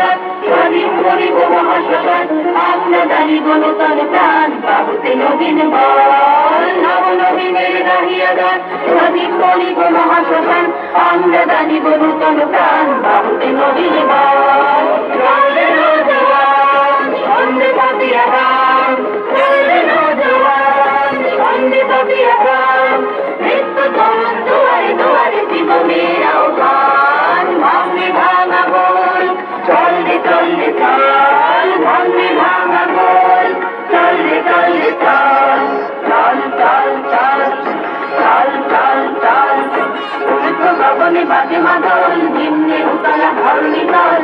রাত স্বাধীন করিব মহাশ্মশান আমরা জানিব নূতন প্রাণ বাহুতে নবীন বল নব নবীনের গাহিয়া গান স্বাধীন করিব মহাশ্মশান আমরা জানিব নূতন প্রাণ বাহুতে নবীন বল চলে নৌজওয়ান ছন্দে পাপিয়া গান চলে নৌজওয়ান ছন্দে পাপিয়া গান মৃত্যু তরুণ দুয়ারে দুয়ারে জীবনের আহ্বান ভাঙে ভাঙা বল চল রে চল ভাঙে ভাঙা বল চল রে চল চল চল চল চল চল চল চল গগনে বাজে মাদল নিম্নে উতলা ধরণী তল